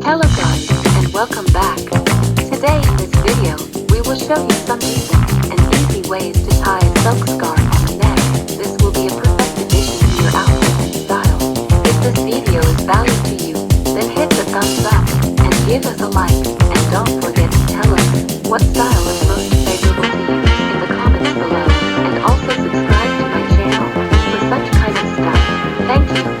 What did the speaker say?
Hello guys, and welcome back. Today in this video, we will show you some decent and easy ways to tie a silk scarf on the neck. This will be a perfect addition to your outfit and style. If this video is valuable to you, then hit the thumbs up and give us a like. And don't forget to tell us what style is most favorable to you in the comments below. And also subscribe to my channel for such kind of stuff. Thank you.